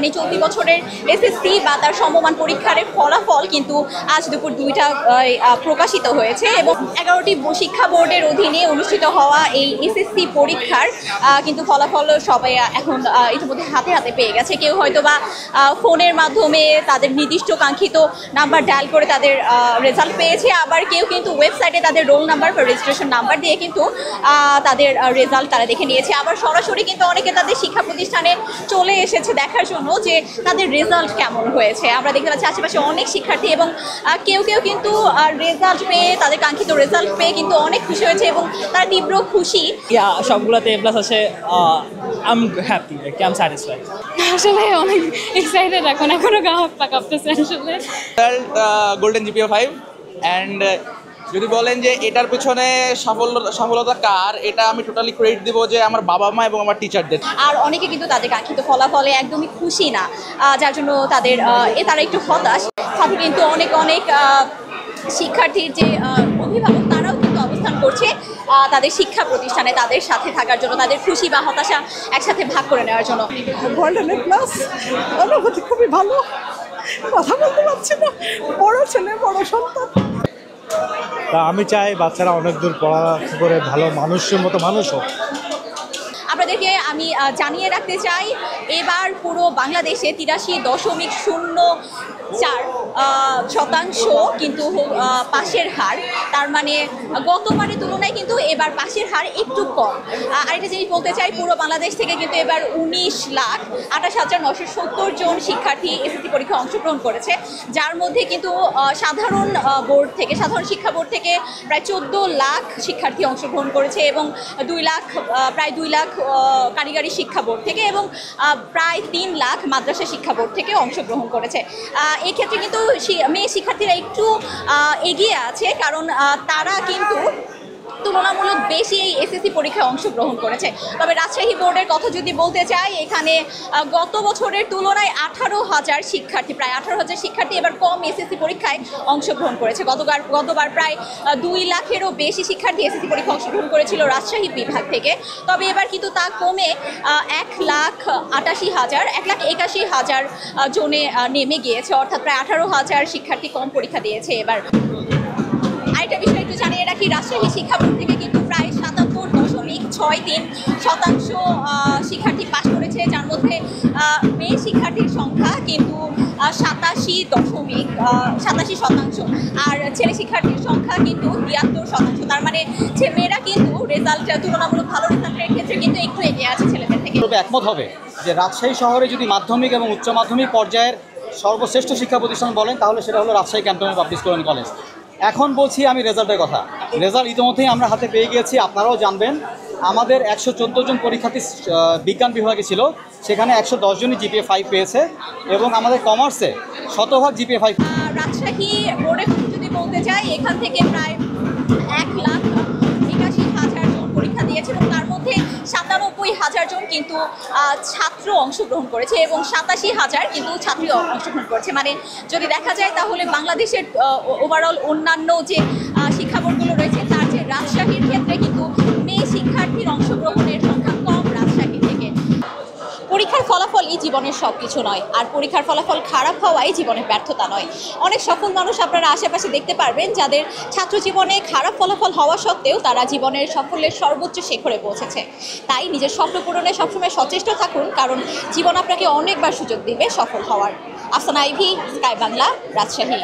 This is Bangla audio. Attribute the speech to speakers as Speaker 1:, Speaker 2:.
Speaker 1: মানে চলতি বছরের এসএসসি বা তার সমমান পরীক্ষার ফলাফল কিন্তু আজ দুপুর 2টা প্রকাশিত হয়েছে এবং 11টি শিক্ষা বোর্ডের অধীনে অনুষ্ঠিত হওয়া এই এসএসসি পরীক্ষার কিন্তু ফলাফল সবাই এখন ইতিমধ্যে হাতে হাতে পেয়ে গেছে। কেউ হয়তো বা ফোনের মাধ্যমে তাদের নির্দিষ্ট কাঙ্ক্ষিত নাম্বার ডায়াল করে তাদের রেজাল্ট পেয়েছে, আবার কেউ কিন্তু ওয়েবসাইটে তাদের রোল নাম্বার বা রেজিস্ট্রেশন নাম্বার দিয়ে কিন্তু তাদের রেজাল্ট তারা দেখে নিয়েছে। আবার সরাসরি কিন্তু অনেকে তাদের শিক্ষা প্রতিষ্ঠানে চলে এসেছে দেখার জন্য যে তাদের রেজাল্ট কেমন হয়েছে। আমরা দেখতে পাচ্ছি আশেপাশে অনেক শিক্ষার্থী এবং কেউ কেউ কিন্তু রেজাল্ট পেয়ে তাদের কাঙ্ক্ষিত রেজাল্ট পেয়ে কিন্তু অনেক খুশি হয়েছে এবং তারা তীব্র খুশি।
Speaker 2: সবগুলোতে এ প্লাস আছে। I am happy, I am satisfied.
Speaker 3: আসলে অনেক এক্সাইটেড, এখনো গা হাত পা কাঁপতেছে আসলে।
Speaker 4: গোল্ডেন জিপিএ 5 অ্যান্ড যদি বলেন যে এটার পিছনে সফলতা কার, এটা আমি টোটালি ক্রেডিট দিব যে আমার বাবা মা এবং আমার টিচারদের।
Speaker 1: আর অনেকে কিন্তু তাদের কাঙ্ক্ষিত ফলাফলে একদমই খুশি না, যার জন্য তারা একটু হতাশ। সাথে কিন্তু অনেক শিক্ষার্থীর যে অভিভাবক তারাও কিন্তু অবস্থান করছে তাদের শিক্ষা প্রতিষ্ঠানে তাদের সাথে থাকার জন্য, তাদের খুশি বা হতাশা একসাথে ভাগ করে নেওয়ার জন্য।
Speaker 5: গোল্ডেন এ প্লাস অনুভূতি খুবই ভালো, কথা বলতে পারছি না, বড় ছেলে বড় সন্তান।
Speaker 6: তা আমি চাই বাচ্চারা অনেক দূর পড়াশোনা করে ভালো মানুষের মতো মানুষ হোক।
Speaker 1: আপনাদেরকে আমি জানিয়ে রাখতে চাই এবার পুরো বাংলাদেশে 83.04% কিন্তু পাশের হার। তার মানে গতবারের তুলনায় কিন্তু এবার পাশের হার একটু কম। আরেকটা জিনিস বলতে চাই, পুরো বাংলাদেশ থেকে কিন্তু এবার 19,28,970 জন শিক্ষার্থী এসএসসি পরীক্ষায় অংশগ্রহণ করেছে, যার মধ্যে কিন্তু সাধারণ শিক্ষা বোর্ড থেকে প্রায় 14 লাখ শিক্ষার্থী অংশগ্রহণ করেছে এবং প্রায় 2 লাখ কারিগরি শিক্ষা বোর্ড থেকে এবং প্রায় 3 লাখ মাদ্রাসা শিক্ষা বোর্ড থেকে অংশগ্রহণ করেছে। এই ক্ষেত্রে কিন্তু মেয়ে শিক্ষার্থীরা একটু এগিয়ে আছে, কারণ তারা কিন্তু তুলনামূলক বেশি এই এসএসসি পরীক্ষায় অংশগ্রহণ করেছে। তবে রাজশাহী বোর্ডের কথা যদি বলতে চাই, এখানে গত বছরের তুলনায় প্রায় 18,000 শিক্ষার্থী এবার কম এসএসসি পরীক্ষায় অংশগ্রহণ করেছে। গতবার প্রায় 2 লাখেরও বেশি শিক্ষার্থী এসএসসি পরীক্ষায় অংশগ্রহণ করেছিল রাজশাহী বিভাগ থেকে। তবে এবার কিন্তু তা কমে 1,81,000 জনে নেমে গিয়েছে, অর্থাৎ প্রায় 18,000 শিক্ষার্থী কম পরীক্ষা দিয়েছে এবার। আরেকটা বিষয় একটু জানিয়ে রাখি, রাজশাহী শিক্ষা বোর্ড থেকে কিন্তু প্রায় 77.63% শিক্ষার্থী পাশ করেছে, যার মধ্যে মেয়ে শিক্ষার্থীর সংখ্যা কিন্তু 87% আর ছেলে শিক্ষার্থীর সংখ্যা কিন্তু 73%। তার মানে মেয়েরা কিন্তু তুলনামূলক ভালো রেজাল্টের ক্ষেত্রে কিন্তু একটু এগিয়ে আছে ছেলেদের থেকে।
Speaker 7: তবে একমত হবে যে রাজশাহী শহরে যদি মাধ্যমিক এবং উচ্চ মাধ্যমিক পর্যায়ের সর্বশ্রেষ্ঠ শিক্ষা প্রতিষ্ঠান বলেন তাহলে সেটা হলো Rajshahi cantonment public school and college. এখন বলছি আমি রেজাল্টের কথা। রেজাল্ট ইতিমধ্যেই আমরা হাতে পেয়ে গিয়েছি, আপনারাও জানবেন। আমাদের 114 জন পরীক্ষার্থী বিজ্ঞান বিভাগে ছিল, সেখানে 110 জনই জিপিএ 5 পেয়েছে এবং আমাদের কমার্সে 100% জিপিএ 5।
Speaker 1: রাজশাহী বোর্ডে যদি বলতে চাই, এখান থেকে প্রায় 1,81,000 জন পরীক্ষা দিয়েছে এবং তার মধ্যে 97,000 জন কিন্তু ছাত্র অংশগ্রহণ করেছে এবং 87,000 কিন্তু ছাত্রী অংশগ্রহণ করেছে। মানে যদি দেখা যায় তাহলে বাংলাদেশের ওভারঅল অন্যান্য যে শিক্ষা বোর্ডগুলো রয়েছে তার যে রাজশাহীর ক্ষেত্রে কিন্তু মেয়ে শিক্ষার্থীর অংশগ্রহণের সংখ্যা কম রাজশাহী থেকে। পরীক্ষার ফলাফল এই জীবনের সব কিছু নয়, আর পরীক্ষার ফলাফল খারাপ হওয়াই জীবনের ব্যর্থতা নয়। অনেক সফল মানুষ আপনারা আশেপাশে দেখতে পারবেন যাদের ছাত্র জীবনে খারাপ ফলাফল হওয়া সত্ত্বেও তারা জীবনের সাফল্যের সর্বোচ্চ শিখরে পৌঁছেছে। তাই নিজের স্বপ্ন পূরণে সবসময় সচেষ্ট থাকুন, কারণ জীবন আপনাকে অনেকবার সুযোগ দিবে সফল হওয়ার। আফসানা আইভি, স্কাই বাংলা, রাজশাহী।